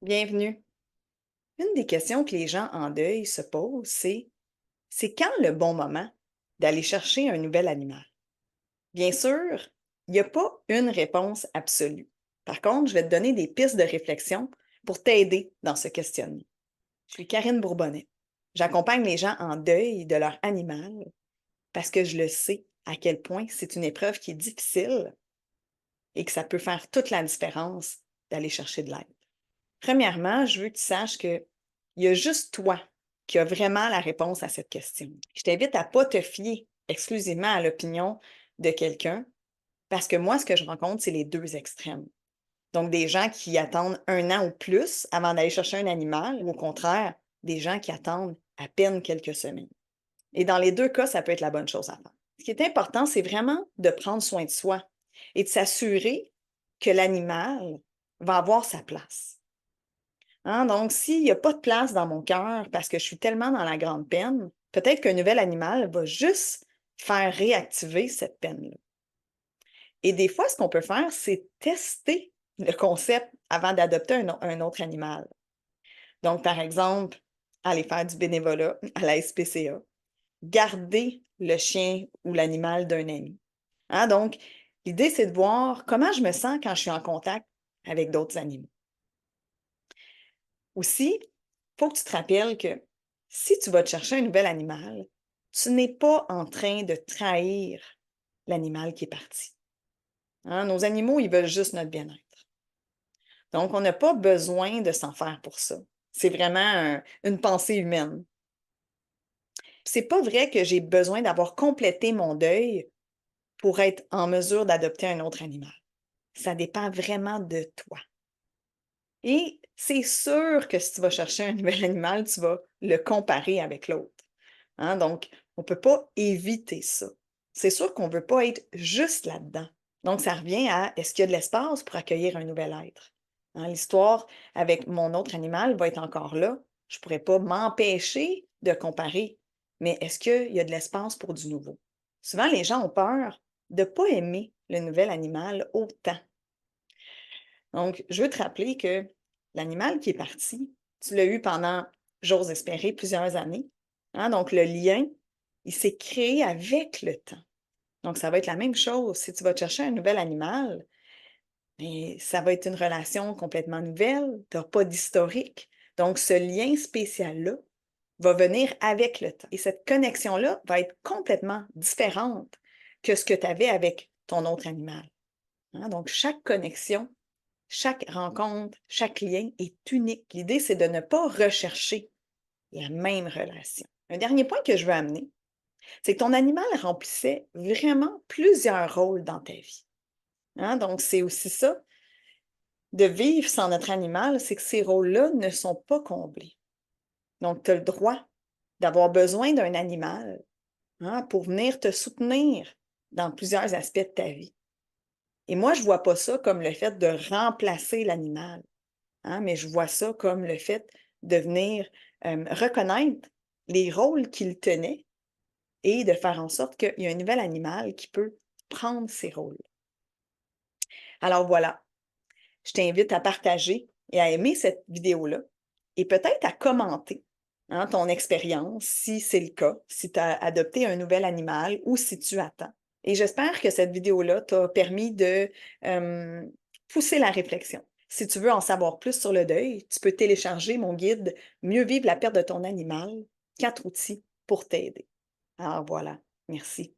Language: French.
Bienvenue. Une des questions que les gens en deuil se posent, c'est quand le bon moment d'aller chercher un nouvel animal? Bien sûr, il n'y a pas une réponse absolue. Par contre, je vais te donner des pistes de réflexion pour t'aider dans ce questionnement. Je suis Karine Bourbonnais. J'accompagne les gens en deuil de leur animal parce que je le sais à quel point c'est une épreuve qui est difficile et que ça peut faire toute la différence d'aller chercher de l'aide. Premièrement, je veux que tu saches qu'il y a juste toi qui as vraiment la réponse à cette question. Je t'invite à ne pas te fier exclusivement à l'opinion de quelqu'un, parce que moi, ce que je rencontre, c'est les deux extrêmes. Donc, des gens qui attendent 1 an ou plus avant d'aller chercher un animal, ou au contraire, des gens qui attendent à peine quelques semaines. Et dans les deux cas, ça peut être la bonne chose à faire. Ce qui est important, c'est vraiment de prendre soin de soi et de s'assurer que l'animal va avoir sa place. Hein, donc, s'il n'y a pas de place dans mon cœur parce que je suis tellement dans la grande peine, peut-être qu'un nouvel animal va juste faire réactiver cette peine-là. Et des fois, ce qu'on peut faire, c'est tester le concept avant d'adopter un autre animal. Donc, par exemple, aller faire du bénévolat à la SPCA, garder le chien ou l'animal d'un ami. Hein, donc, l'idée, c'est de voir comment je me sens quand je suis en contact avec d'autres animaux. Aussi, il faut que tu te rappelles que si tu vas te chercher un nouvel animal, tu n'es pas en train de trahir l'animal qui est parti. Hein, nos animaux, ils veulent juste notre bien-être. Donc, on n'a pas besoin de s'en faire pour ça. C'est vraiment une pensée humaine. C'est pas vrai que j'ai besoin d'avoir complété mon deuil pour être en mesure d'adopter un autre animal. Ça dépend vraiment de toi. Et c'est sûr que si tu vas chercher un nouvel animal, tu vas le comparer avec l'autre. Hein, donc, on ne peut pas éviter ça. C'est sûr qu'on ne veut pas être juste là-dedans. Donc, ça revient à est-ce qu'il y a de l'espace pour accueillir un nouvel être? Hein, l'histoire avec mon autre animal va être encore là. Je ne pourrais pas m'empêcher de comparer, mais est-ce qu'il y a de l'espace pour du nouveau? Souvent, les gens ont peur de ne pas aimer le nouvel animal autant. Donc, je veux te rappeler que l'animal qui est parti, tu l'as eu pendant, j'ose espérer, plusieurs années. Hein, donc, le lien, il s'est créé avec le temps. Donc, ça va être la même chose. Si tu vas te chercher un nouvel animal, mais ça va être une relation complètement nouvelle. Tu n'as pas d'historique. Donc, ce lien spécial-là va venir avec le temps. Et cette connexion-là va être complètement différente que ce que tu avais avec ton autre animal. Hein, donc, chaque connexion, chaque rencontre, chaque lien est unique. L'idée, c'est de ne pas rechercher la même relation. Un dernier point que je veux amener, c'est que ton animal remplissait vraiment plusieurs rôles dans ta vie. Hein, donc, c'est aussi ça, de vivre sans notre animal, c'est que ces rôles-là ne sont pas comblés. Donc, tu as le droit d'avoir besoin d'un animal, hein, pour venir te soutenir dans plusieurs aspects de ta vie. Et moi, je ne vois pas ça comme le fait de remplacer l'animal. Hein, mais je vois ça comme le fait de venir reconnaître les rôles qu'il tenait et de faire en sorte qu'il y a un nouvel animal qui peut prendre ces rôles. Alors voilà, je t'invite à partager et à aimer cette vidéo-là et peut-être à commenter, hein, ton expérience, si c'est le cas, si tu as adopté un nouvel animal ou si tu attends. Et j'espère que cette vidéo-là t'a permis de pousser la réflexion. Si tu veux en savoir plus sur le deuil, tu peux télécharger mon guide Mieux vivre la perte de ton animal, 4 outils pour t'aider. Alors voilà, merci.